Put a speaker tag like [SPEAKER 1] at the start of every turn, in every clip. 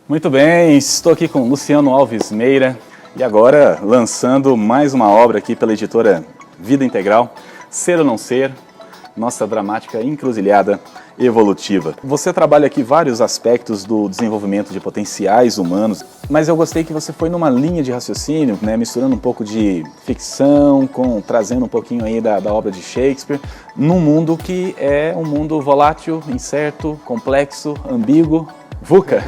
[SPEAKER 1] Muito bem, estou aqui com Luciano Alves Meira e agora lançando mais uma obra aqui pela editora Vida Integral, Ser ou Não Ser, nossa dramática encruzilhada evolutiva. Você trabalha aqui vários aspectos do desenvolvimento de potenciais humanos, mas eu gostei que você foi numa linha de raciocínio, né, misturando um pouco de ficção, trazendo um pouquinho aí da obra de Shakespeare, num mundo que é um mundo volátil, incerto, complexo, ambíguo, VUCA.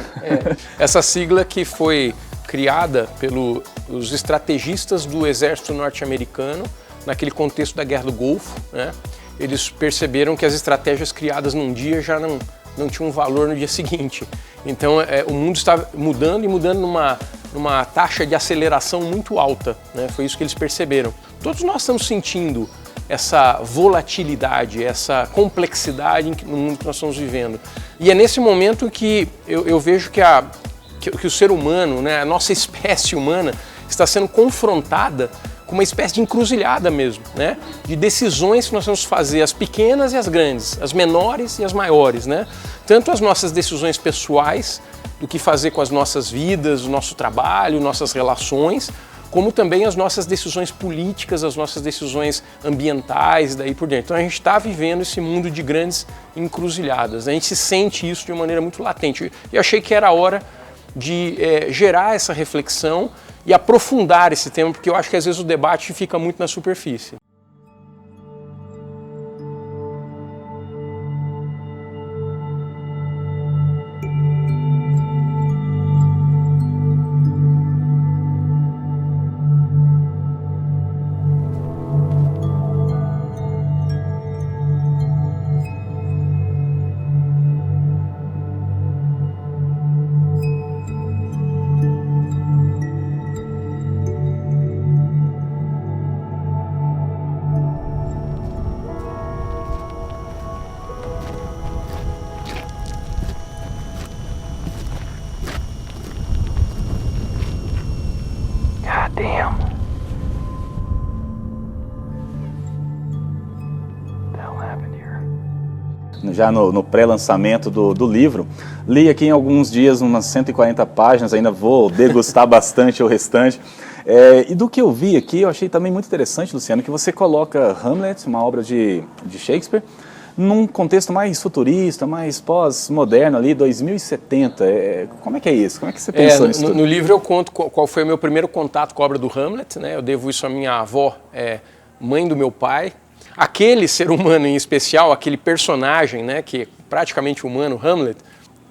[SPEAKER 2] Essa sigla que foi criada pelos estrategistas do exército norte-americano naquele contexto da Guerra do Golfo, né? Eles perceberam que as estratégias criadas num dia já não tinham valor no dia seguinte. Então o mundo está mudando e mudando numa taxa de aceleração muito alta, né? Foi isso que eles perceberam. Todos nós estamos sentindo essa volatilidade, essa complexidade no mundo que nós estamos vivendo. E é nesse momento que eu vejo que o ser humano, né, a nossa espécie humana, está sendo confrontada com uma espécie de encruzilhada mesmo, né? De decisões que nós vamos fazer, as pequenas e as grandes, as menores e as maiores, né? Tanto as nossas decisões pessoais, do que fazer com as nossas vidas, o nosso trabalho, nossas relações, como também as nossas decisões políticas, as nossas decisões ambientais, daí por dentro. Então a gente está vivendo esse mundo de grandes encruzilhadas, né? A gente sente isso de uma maneira muito latente. E eu achei que era a hora de gerar essa reflexão e aprofundar esse tema, porque eu acho que às vezes o debate fica muito na superfície.
[SPEAKER 1] Já no pré-lançamento do livro, li aqui em alguns dias umas 140 páginas, ainda vou degustar bastante o restante. E do que eu vi aqui, eu achei também muito interessante, Luciano, que você coloca Hamlet, uma obra de Shakespeare, num contexto mais futurista, mais pós-moderno ali, 2070. Como é que é isso? Como é que você pensou nisso tudo?
[SPEAKER 2] No livro eu conto qual foi o meu primeiro contato com a obra do Hamlet, né? Eu devo isso à minha avó, mãe do meu pai. Aquele ser humano em especial, aquele personagem, né, que é praticamente humano, Hamlet,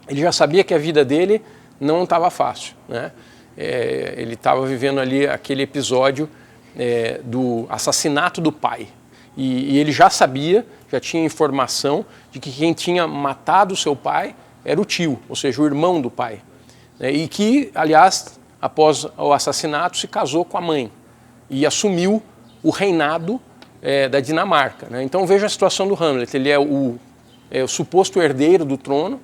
[SPEAKER 2] ele já sabia que a vida dele não estava fácil, né? Ele estava vivendo ali aquele episódio do assassinato do pai. E ele já sabia, já tinha informação de que quem tinha matado o seu pai era o tio, ou seja, o irmão do pai. E que, aliás, após o assassinato, se casou com a mãe e assumiu o reinado da Dinamarca, né? Então veja a situação do Hamlet, ele é o suposto herdeiro do trono,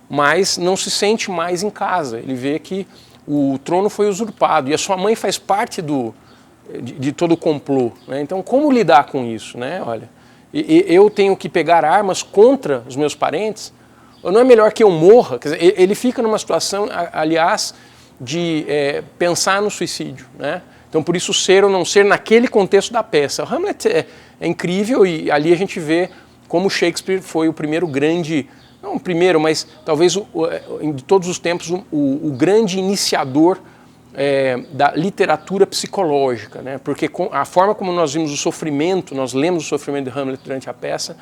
[SPEAKER 2] mas não se sente mais em casa, ele vê que o trono foi usurpado e a sua mãe faz parte de todo o complô, né? Então como lidar com isso, né? Olha, eu tenho que pegar armas contra os meus parentes, ou não é melhor que eu morra? Quer dizer, ele fica numa situação, aliás, de pensar no suicídio, né? Então, por isso, ser ou não ser naquele contexto da peça. O Hamlet é incrível e ali a gente vê como Shakespeare foi o primeiro grande, não o primeiro, mas talvez de todos os tempos o grande iniciador da literatura psicológica, né? Porque a forma como nós vimos o sofrimento, nós lemos o sofrimento de Hamlet durante a peça,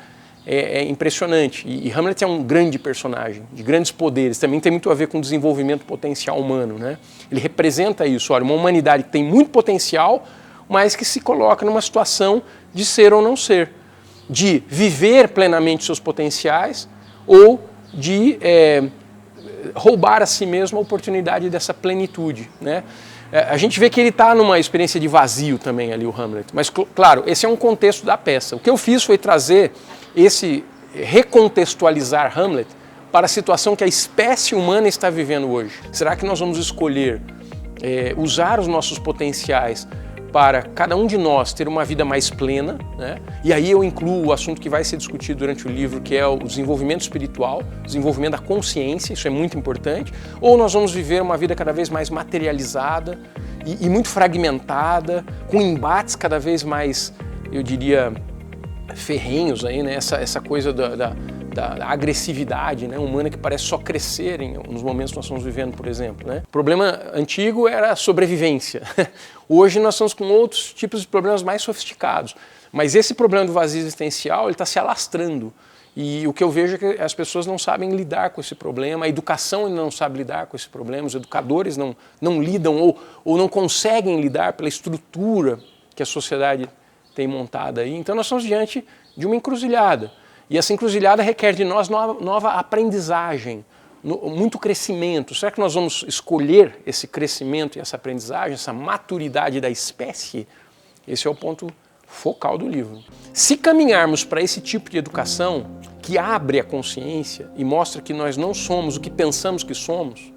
[SPEAKER 2] é impressionante. E Hamlet é um grande personagem, de grandes poderes, também tem muito a ver com o desenvolvimento potencial humano, né? Ele representa isso, olha, uma humanidade que tem muito potencial, mas que se coloca numa situação de ser ou não ser, de viver plenamente seus potenciais ou de roubar a si mesmo a oportunidade dessa plenitude, né? A gente vê que ele está numa experiência de vazio também ali, o Hamlet, mas claro, esse é um contexto da peça. O que eu fiz foi trazer recontextualizar Hamlet para a situação que a espécie humana está vivendo hoje. Será que nós vamos escolher usar os nossos potenciais para cada um de nós ter uma vida mais plena, né? E aí eu incluo o assunto que vai ser discutido durante o livro, que é o desenvolvimento espiritual, desenvolvimento da consciência, isso é muito importante, ou nós vamos viver uma vida cada vez mais materializada e muito fragmentada, com embates cada vez mais, eu diria, ferrenhos aí, né? Essa coisa da agressividade, né, humana, que parece só crescer nos momentos que nós estamos vivendo, por exemplo, né? O problema antigo era a sobrevivência. Hoje nós estamos com outros tipos de problemas mais sofisticados. Mas esse problema do vazio existencial, ele está se alastrando. E o que eu vejo é que as pessoas não sabem lidar com esse problema, a educação ainda não sabe lidar com esse problema, os educadores não lidam ou não conseguem lidar pela estrutura que a sociedade tem montada aí. Então nós estamos diante de uma encruzilhada. E essa encruzilhada requer de nós nova aprendizagem, muito crescimento. Será que nós vamos escolher esse crescimento e essa aprendizagem, essa maturidade da espécie? Esse é o ponto focal do livro. Se caminharmos para esse tipo de educação, que abre a consciência e mostra que nós não somos o que pensamos que somos,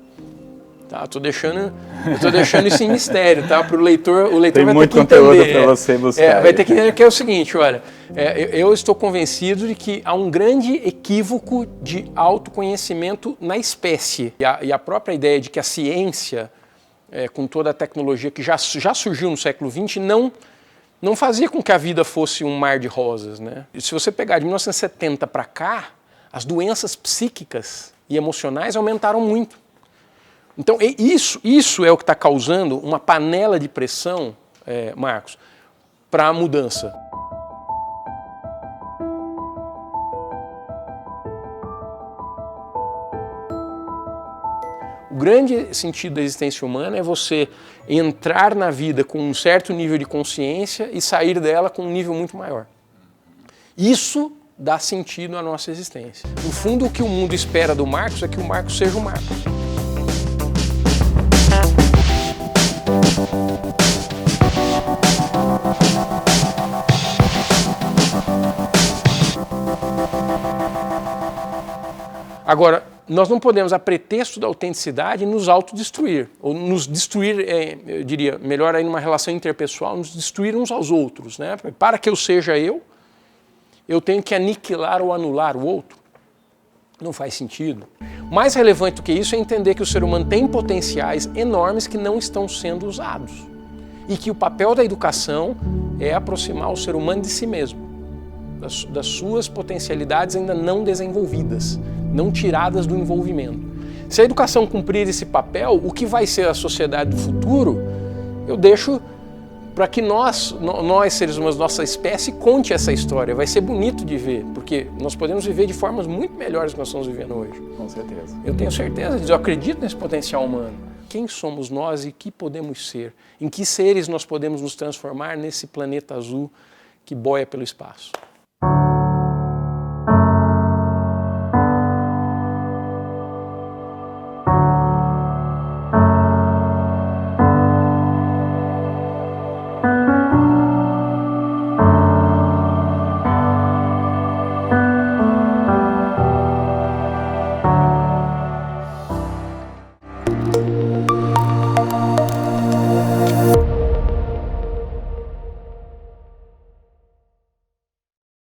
[SPEAKER 2] tá? Estou deixando isso em mistério, tá? Para o leitor
[SPEAKER 1] Tem
[SPEAKER 2] vai
[SPEAKER 1] muito
[SPEAKER 2] ter que
[SPEAKER 1] conteúdo
[SPEAKER 2] entender.
[SPEAKER 1] para você buscar.
[SPEAKER 2] Vai ter que entender que é o seguinte, olha, eu estou convencido de que há um grande equívoco de autoconhecimento na espécie. E a própria ideia de que a ciência, com toda a tecnologia que já surgiu no século XX, não fazia com que a vida fosse um mar de rosas, né? E se você pegar de 1970 para cá, as doenças psíquicas e emocionais aumentaram muito. Então, isso é o que está causando uma panela de pressão, Marcos, para a mudança. O grande sentido da existência humana é você entrar na vida com um certo nível de consciência e sair dela com um nível muito maior. Isso dá sentido à nossa existência. No fundo, o que o mundo espera do Marcos é que o Marcos seja o Marcos. Agora, nós não podemos, a pretexto da autenticidade, nos autodestruir, ou nos destruir, eu diria, melhor aí numa relação interpessoal, nos destruir uns aos outros, né? Para que eu seja eu tenho que aniquilar ou anular o outro. Não faz sentido. Mais relevante do que isso é entender que o ser humano tem potenciais enormes que não estão sendo usados. E que o papel da educação é aproximar o ser humano de si mesmo, das suas potencialidades ainda não desenvolvidas, não tiradas do envolvimento. Se a educação cumprir esse papel, o que vai ser a sociedade do futuro, eu deixo para que nós seres humanos, nossa espécie, conte essa história. Vai ser bonito de ver, porque nós podemos viver de formas muito melhores do que nós estamos vivendo hoje.
[SPEAKER 1] Com certeza.
[SPEAKER 2] Eu tenho certeza disso, eu acredito nesse potencial humano. Quem somos nós e que podemos ser? Em que seres nós podemos nos transformar nesse planeta azul que boia pelo espaço?